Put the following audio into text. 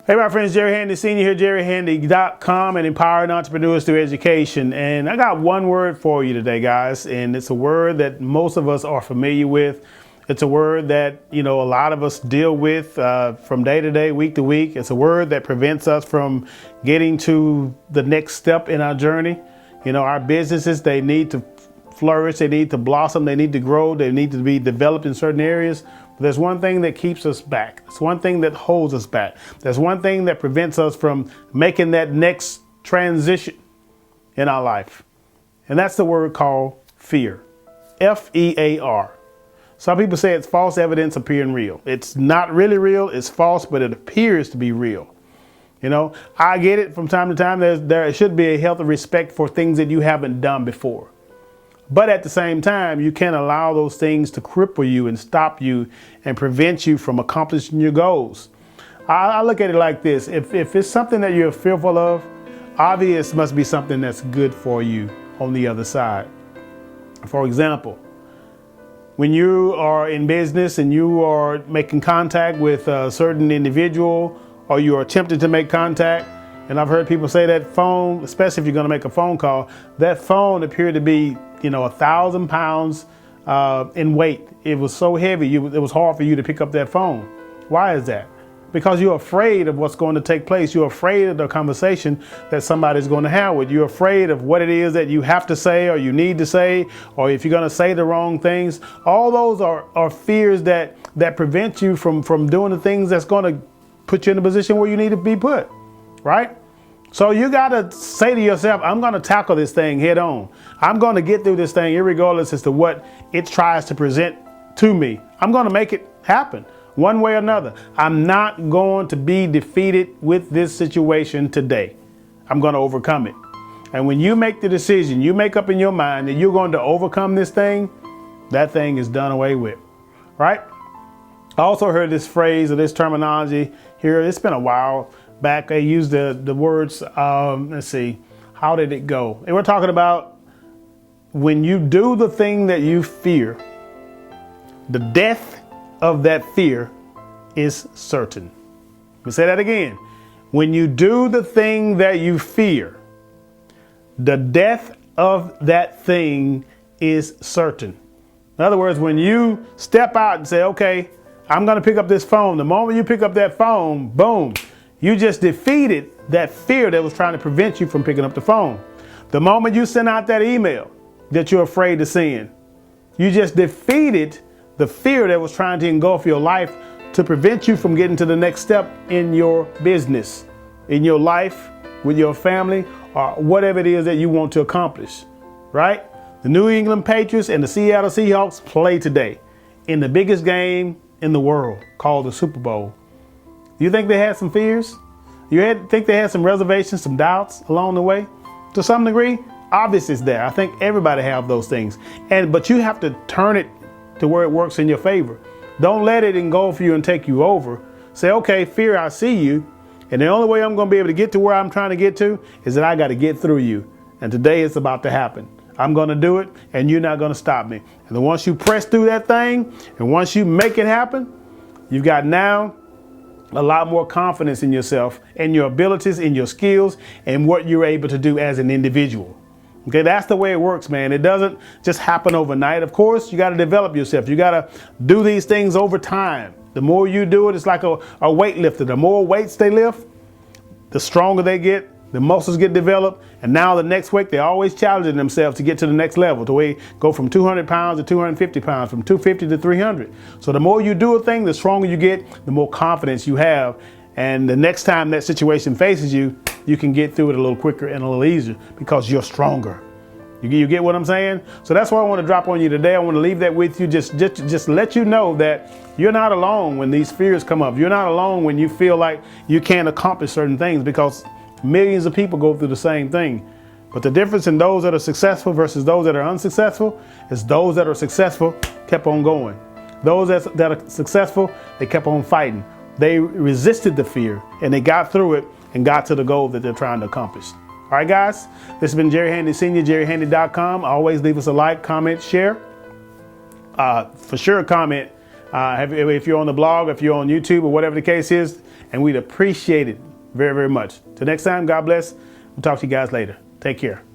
Hey, my friends, Jerry Handy Sr. here, jerryhandy.com, and empowering entrepreneurs through education. And I got one word for you today, guys, and it's a word that most of us are familiar with. It's a word that, a lot of us deal with from day to day, week to week. It's a word that prevents us from getting to the next step in our journey. Our businesses, they need to flourish, they need to blossom, they need to grow, they need to be developed in certain areas. But there's one thing that keeps us back. There's one thing that holds us back. There's one thing that prevents us from making that next transition in our life. And that's the word called fear. F-E-A-R. Some people say it's false evidence appearing real. It's not really real, it's false, but it appears to be real. I get it from time to time. There should be a healthy respect for things that you haven't done before. But at the same time, you can't allow those things to cripple you and stop you and prevent you from accomplishing your goals. I look at it like this. If it's something that you're fearful of, obvious must be something that's good for you on the other side. For example, when you are in business and you are making contact with a certain individual, or you are attempting to make contact, and I've heard people say that phone, especially if you're going to make a phone call, that phone appeared to be 1,000 pounds in weight. It was so heavy, it was hard for you to pick up that phone. Why is that? Because you're afraid of what's going to take place. You're afraid of the conversation that somebody's going to have with you. You're afraid of what it is that you have to say or you need to say, or if you're going to say the wrong things. All those are fears that prevent you from doing the things that's going to put you in a position where you need to be put, right? So you got to say to yourself, I'm going to tackle this thing head on. I'm going to get through this thing irregardless as to what it tries to present to me. I'm going to make it happen one way or another. I'm not going to be defeated with this situation today. I'm going to overcome it. And when you make the decision, you make up in your mind that you're going to overcome this thing, that thing is done away with, right? I also heard this phrase or this terminology here. It's been a while back. I used the words, let's see, how did it go? And we're talking about when you do the thing that you fear, the death of that fear is certain. Let me say that again. When you do the thing that you fear, the death of that thing is certain. In other words, when you step out and say, okay, I'm going to pick up this phone. The moment you pick up that phone, boom, you just defeated that fear that was trying to prevent you from picking up the phone. The moment you send out that email that you're afraid to send, you just defeated the fear that was trying to engulf your life to prevent you from getting to the next step in your business, in your life, with your family, or whatever it is that you want to accomplish, right? The New England Patriots and the Seattle Seahawks play today in the biggest game in the world called the Super Bowl. You think they had some fears? Think they had some reservations, some doubts along the way? To some degree, obviously it's there. I think everybody have those things. But you have to turn it to where it works in your favor. Don't let it engulf you and take you over. Say, okay, fear, I see you. And the only way I'm going to be able to get to where I'm trying to get to is that I got to get through you. And today it's about to happen. I'm going to do it and you're not going to stop me. And then once you press through that thing and once you make it happen, you've got now a lot more confidence in yourself and your abilities, in your skills, and what you're able to do as an individual. Okay, that's the way it works, man. It doesn't just happen overnight. Of course, you got to develop yourself. You got to do these things over time. The more you do it, it's like a weightlifter. The more weights they lift, the stronger they get, the muscles get developed. And now the next week, they're always challenging themselves to get to the next level, to where go from 200 pounds to 250 pounds, from 250 to 300. So the more you do a thing, the stronger you get, the more confidence you have. And the next time that situation faces you, you can get through it a little quicker and a little easier because you're stronger. You get what I'm saying? So that's what I want to drop on you today. I want to leave that with you. Just let you know that you're not alone when these fears come up. You're not alone when you feel like you can't accomplish certain things, because millions of people go through the same thing. But the difference in those that are successful versus those that are unsuccessful is those that are successful kept on going. Those that are successful, they kept on fighting. They resisted the fear and they got through it and got to the goal that they're trying to accomplish. All right, guys, this has been Jerry Handy Sr., jerryhandy.com. Always leave us a like, comment, share. For sure, comment if you're on the blog, if you're on YouTube or whatever the case is, and we'd appreciate it very, very much. Till next time, God bless. We'll talk to you guys later. Take care.